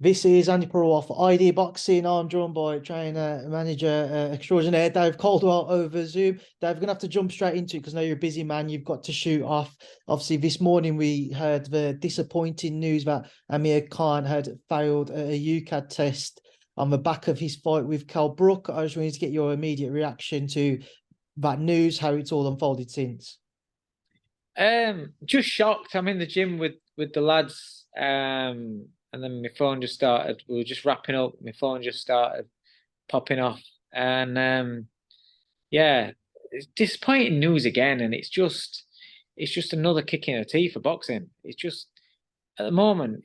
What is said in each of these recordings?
This is Andi Purewal for ID Boxing. I'm joined by trainer, manager extraordinaire Dave Coldwell over Zoom. Dave, we're going to have to jump straight into it because I know you're a busy man. You've got to shoot off. Obviously, this morning we heard the disappointing news that Amir Khan had failed a UKAD test on the back of his fight with Cal Brook. I just wanted to get your immediate reaction to that news, how it's all unfolded since. Just shocked. I'm in the gym with the lads, and then my phone just started. We were just wrapping up. My phone just started popping off, and yeah, it's disappointing news again. And it's just another kick in the teeth for boxing. It's just at the moment,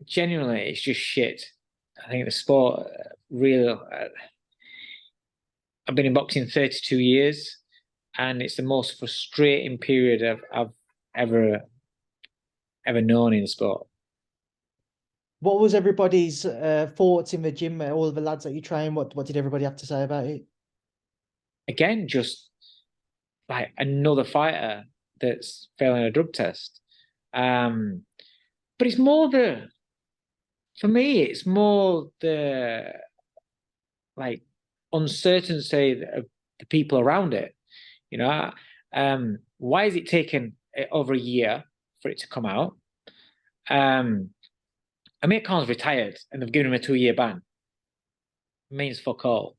genuinely, it's just shit. I think the sport really. I've been in boxing 32 years, and it's the most frustrating period I've ever known in sport. What was everybody's thoughts in the gym? All of the lads that you train, what did everybody have to say about it? Again, just like another fighter that's failing a drug test. But it's more for me, it's more the like uncertainty of the people around it. You know, why is it taken over a year for it to come out? Amir Khan's retired and they've given him a 2-year ban. It means fuck all.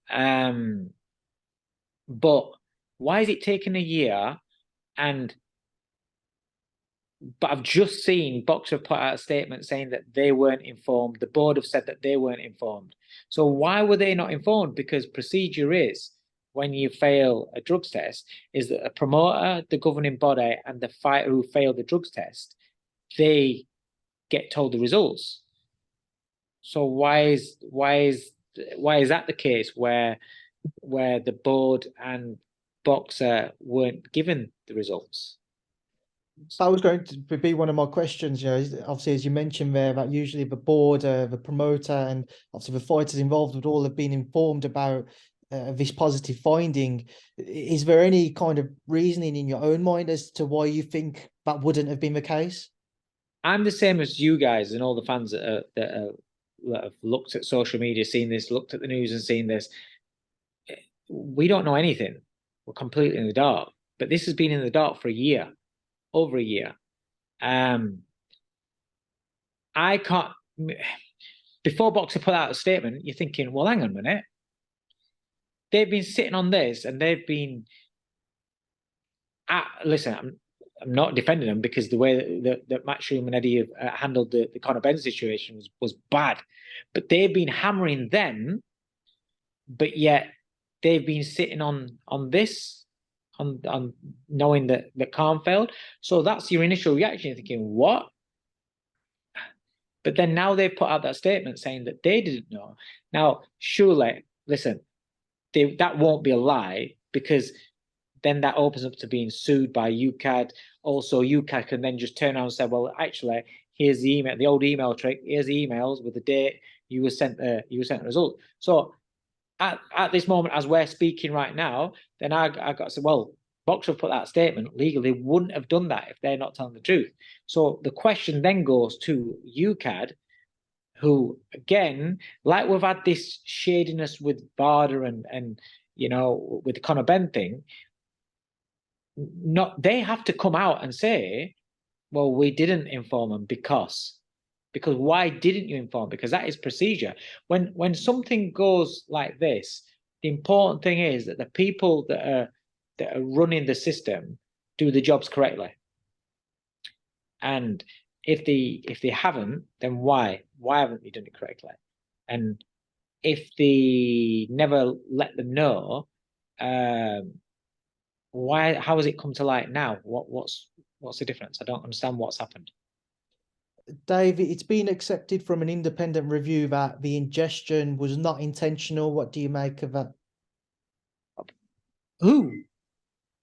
But why is it taking a year? But I've just seen Boxer put out a statement saying that they weren't informed. The board have said that they weren't informed. So why were they not informed? Because procedure is when you fail a drugs test, is that a promoter, the governing body, and the fighter who failed the drugs test, they get told the results. So why is that the case where the board and Boxer weren't given the results? That was going to be one of my questions. Obviously, as you mentioned there, that usually the board, the promoter, and obviously the fighters involved would all have been informed about this positive finding. Is there any kind of reasoning in your own mind as to why you think that wouldn't have been the case? I'm the same as you guys and all the fans that have looked at social media, seen this, looked at the news and seen this. We don't know anything. We're completely in the dark. But this has been in the dark for a year, over a year. I can't. Before Boxer put out a statement, you're thinking, well, hang on a minute. They've been sitting on this, and they've been. Listen, I'm not defending them because the way that Matchroom and Eddie have handled the Conor Benn situation was bad, but they've been hammering them, but yet they've been sitting on this, on knowing that Khan failed. So that's your initial reaction. You're thinking, what? But then now they've put out that statement saying that they didn't know. Now, surely, listen, that won't be a lie because then that opens up to being sued by UKAD. Also, UKAD can then just turn around and say, well, actually, here's the email, the old email trick. Here's the emails with the date you were sent the result. So at this moment, as we're speaking right now, then I got to say, well, Boxer put that statement legally wouldn't have done that if they're not telling the truth. So the question then goes to UKAD, who again, like we've had this shadiness with Barder and with the Conor Benn thing, they have to come out and say, well, we didn't inform them because why didn't you inform? Because that is procedure. When something goes like this, the important thing is that the people that are running the system do the jobs correctly. And if they haven't, then why haven't they done it correctly? And if they never let them know, why? How has it come to light now? What's the difference? I don't understand what's happened. Dave, it's been accepted from an independent review that the ingestion was not intentional. What do you make of that? Who?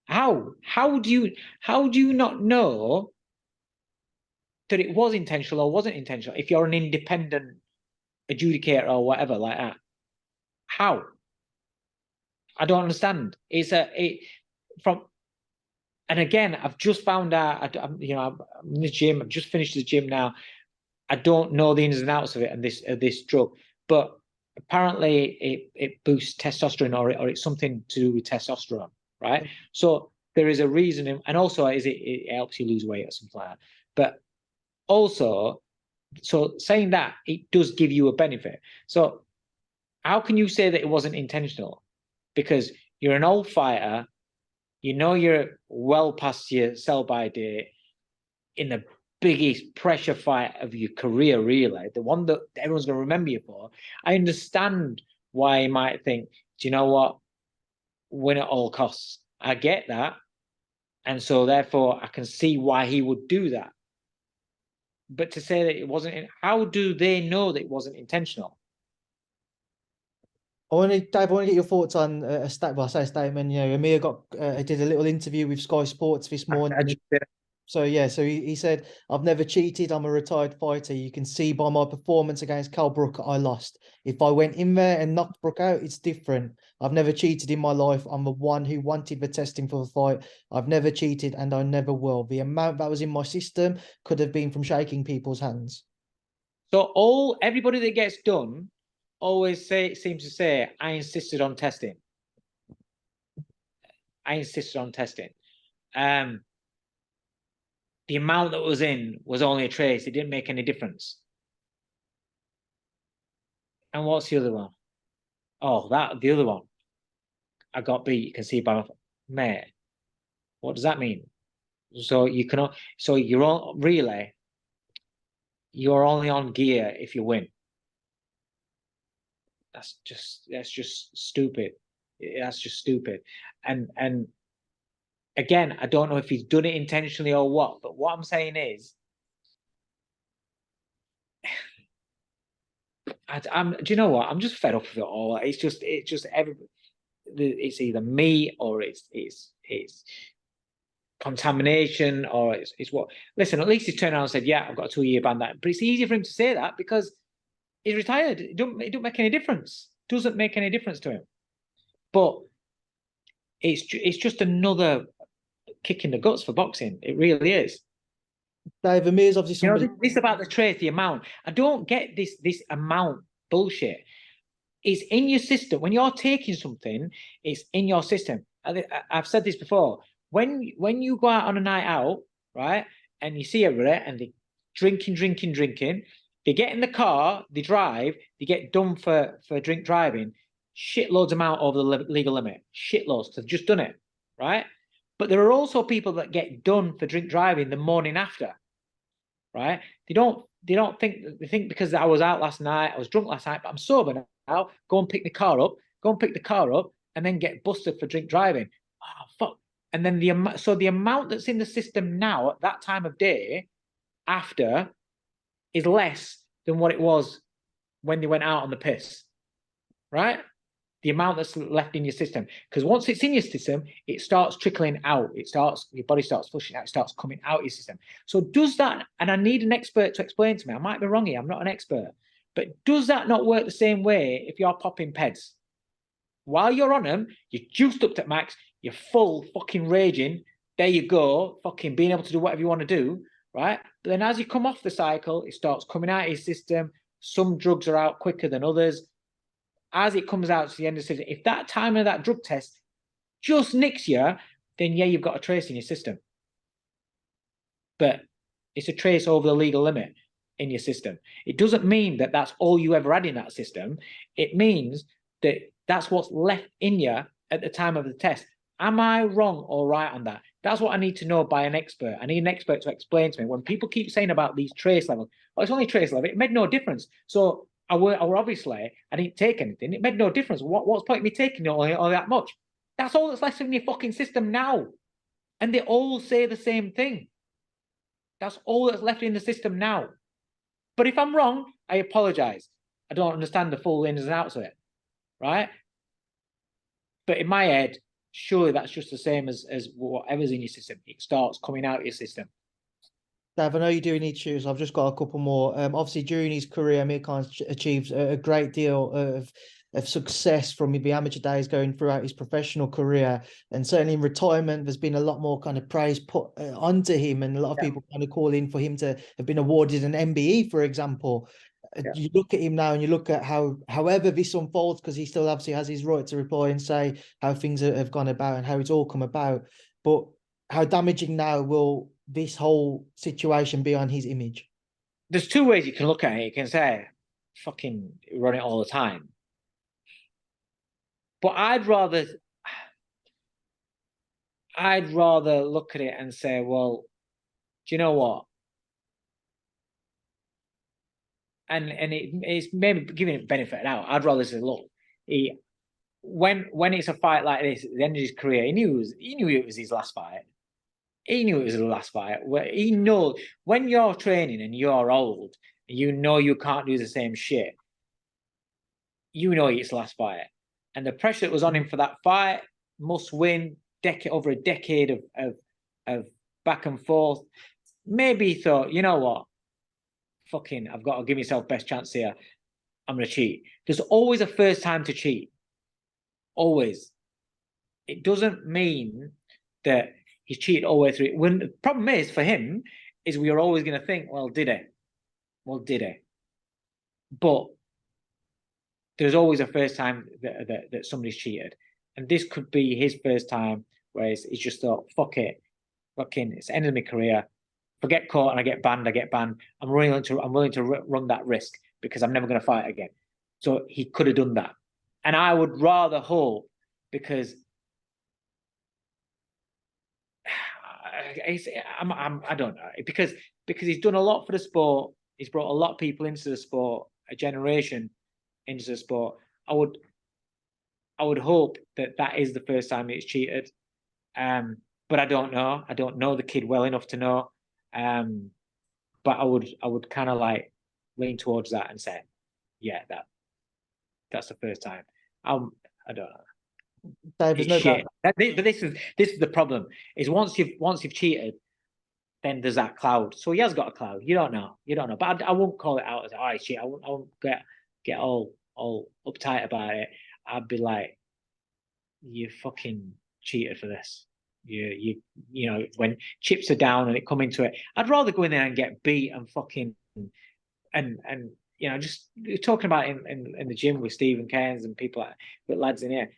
How? How do you not know that it was intentional or wasn't intentional if you're an independent adjudicator or whatever like that? How? I don't understand. And again, I've just found out. I'm in the gym. I've just finished the gym now. I don't know the ins and outs of it and this drug, but apparently it boosts testosterone or it's something to do with testosterone, right? So there is a reason, and also it helps you lose weight or something like that. But also, so saying that, it does give you a benefit. So how can you say that it wasn't intentional? Because you're an old fighter, you know you're well past your sell-by date in the biggest pressure fight of your career, really, the one that everyone's going to remember you for. I understand why you might think, do you know what? Win at all costs. I get that. And so therefore I can see why he would do that. But to say that it wasn't, how do they know that it wasn't intentional? Dave, I want to get your thoughts on a statement. You know, Amir did a little interview with Sky Sports this morning. So yeah, so he said, "I've never cheated. I'm a retired fighter. You can see by my performance against Cal Brook, I lost. If I went in there and knocked Brook out, it's different. I've never cheated in my life. I'm the one who wanted the testing for the fight. I've never cheated and I never will. The amount that was in my system could have been from shaking people's hands." So everybody that gets done always seems to say, I insisted on testing. I insisted on testing. The amount that was in was only a trace. It didn't make any difference. And what's the other one? Oh, the other one. I got beat. You can see by my mate. What does that mean? So you're on relay. You're only on gear if you win. That's just stupid. That's just stupid. And again, I don't know if he's done it intentionally or what, but what I'm saying is, do you know what? I'm just fed up with it all. It's just it's either me or it's contamination or it's what. Listen, at least he turned around and said, "Yeah, I've got a 2-year ban." That, but it's easier for him to say that because he's retired. It don't make any difference. Doesn't make any difference to him. But it's just another kick in the guts for boxing. It really is. Dave, Amir's obviously somebody. This about the trace, the amount. I don't get this amount bullshit. It's in your system. When you're taking something, it's in your system. I've said this before. When you go out on a night out, right, and you see everybody and they drinking, they get in the car, they drive, they get done for drink driving, shitloads amount over the legal limit, shitloads. They've just done it, right? But there are also people that get done for drink driving the morning after, right? They don't think, they think because I was out last night, I was drunk last night, but I'm sober now, go and pick the car up, and then get busted for drink driving. Oh, fuck. And then the amount that's in the system now at that time of day after is less than what it was when they went out on the piss, right? The amount that's left in your system. Because once it's in your system, it starts trickling out. Your body starts flushing out, it starts coming out of your system. So does that, and I need an expert to explain to me, I might be wrong here, I'm not an expert, but does that not work the same way if you're popping peds? While you're on them, you're juiced up to max, you're full fucking raging, there you go, fucking being able to do whatever you want to do, right? But then as you come off the cycle, it starts coming out of your system. Some drugs are out quicker than others. As it comes out to the end of the season, if that time of that drug test just nicks you, then yeah, you've got a trace in your system. But it's a trace over the legal limit in your system. It doesn't mean that that's all you ever had in that system. It means that that's what's left in you at the time of the test. Am I wrong or right on that? That's what I need to know by an expert. I need an expert to explain to me. When people keep saying about these trace levels, oh, it's only trace level, it made no difference. So I obviously, I didn't take anything. It made no difference. What's the point of me taking all that much? That's all that's left in your fucking system now. And they all say the same thing. That's all that's left in the system now. But if I'm wrong, I apologize. I don't understand the full ins and outs of it, right? But in my head, surely that's just the same as whatever's in your system. It starts coming out of your system. Dave, I know you do need to choose. I've just got a couple more. Obviously, during his career, Amir Khan achieved a great deal of of success from the amateur days going throughout his professional career, and certainly in retirement, there's been a lot more kind of praise put onto him, and a lot of people kind of calling for him to have been awarded an MBE, for example. You look at him now and you look at however this unfolds, because he still obviously has his right to reply and say how things have gone about and how it's all come about. But how damaging now will this whole situation be on his image? There's two ways you can look at it. You can say, fucking run it all the time. But I'd rather look at it and say, well, do you know what? And it's maybe giving it benefit out. I'd rather say, look, when it's a fight like this at the end of his career, he knew it was his last fight. He knew it was the last fight. He knows when you're training and you're old, you know you can't do the same shit. You know it's last fight, and the pressure that was on him for that fight, must win, over a decade of back and forth. Maybe he thought, you know what, fucking, I've got to give myself best chance here. I'm gonna cheat. There's always a first time to cheat. Always. It doesn't mean that he's cheated all the way through. When the problem is for him is we are always going to think, well, did he? Well, did he? But there's always a first time that somebody's cheated, and this could be his first time where he's just thought, fuck it, fucking, it's the end of my career. If I get caught and I get banned, I get banned. I'm willing to run that risk because I'm never going to fight again. So he could have done that, and I would rather hope, because I don't know, because he's done a lot for the sport. He's brought a lot of people into the sport, a generation into the sport. I would hope that is the first time he's cheated. But I don't know. I don't know the kid well enough to know. But I would kind of like lean towards that and say, yeah, that's the first time. I don't know. Dave, no shit. But this is the problem. Is once you've cheated, then there's that cloud. So he has got a cloud. You don't know. But I won't call it out as shit. I won't get all uptight about it. I'd be like, you fucking cheated for this. You know, when chips are down and it come into it, I'd rather go in there and get beat and fucking and you know, just talking about in the gym with Stephen Cairns and people like with lads in here.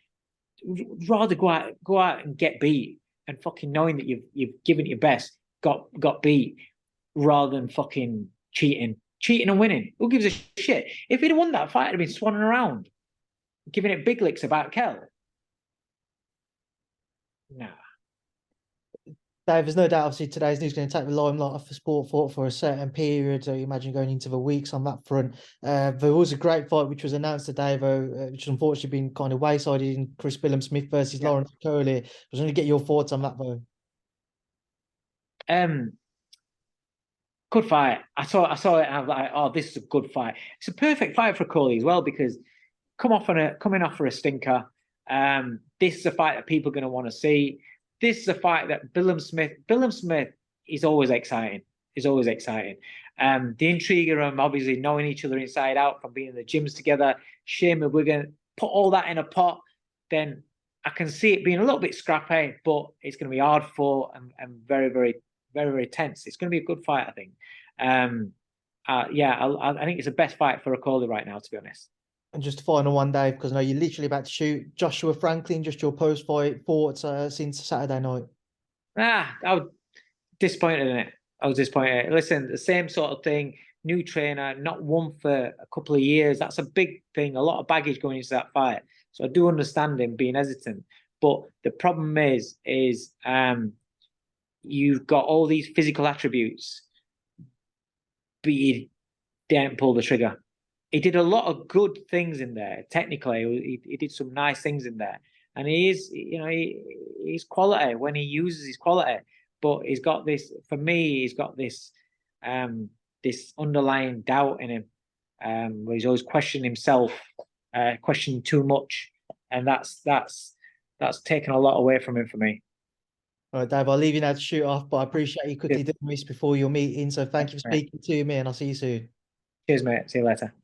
Rather go out and get beat, and fucking knowing that you've given it your best, got beat, rather than fucking cheating and winning. Who gives a shit? If he'd have won that fight, he'd have been swanning around, giving it big licks about Kell. Nah. Dave, there's no doubt, obviously, today's news is going to take the limelight off the sport for a certain period. So you imagine going into the weeks on that front. There was a great fight which was announced today, though, which has unfortunately been kind of waysided in Chris Billam-Smith versus Lawrence Okolie. I was going to get your thoughts on that, though. Good fight. I saw it and I was like, oh, this is a good fight. It's a perfect fight for Okolie as well, because coming off for a stinker. This is a fight that people are going to want to see. This is a fight that Billam-Smith is always exciting. The intrigue of them obviously knowing each other inside out from being in the gyms together. Shame if we're going to put all that in a pot, then I can see it being a little bit scrappy, but it's going to be hard fought and very, very, very, very tense. It's going to be a good fight, I think. I think it's the best fight for Okolie right now, to be honest. And just a final one, Dave, because I know you're literally about to shoot Joshua Franklin, just your post-fight thoughts since Saturday night. I was disappointed in it. Listen, the same sort of thing, new trainer, not won for a couple of years. That's a big thing, a lot of baggage going into that fight. So I do understand him being hesitant. But the problem is you've got all these physical attributes, but you didn't pull the trigger. He did a lot of good things in there. Technically, he did some nice things in there, and he's quality when he uses his quality. But he's got this. For me, he's got this this underlying doubt in him, where he's always questioning himself, questioning too much, and that's taken a lot away from him for me. All right, Dave, I'll leave you now to shoot off, but I appreciate you quickly doing this before your meeting. So thank you for speaking to me, and I'll see you soon. Cheers, mate. See you later.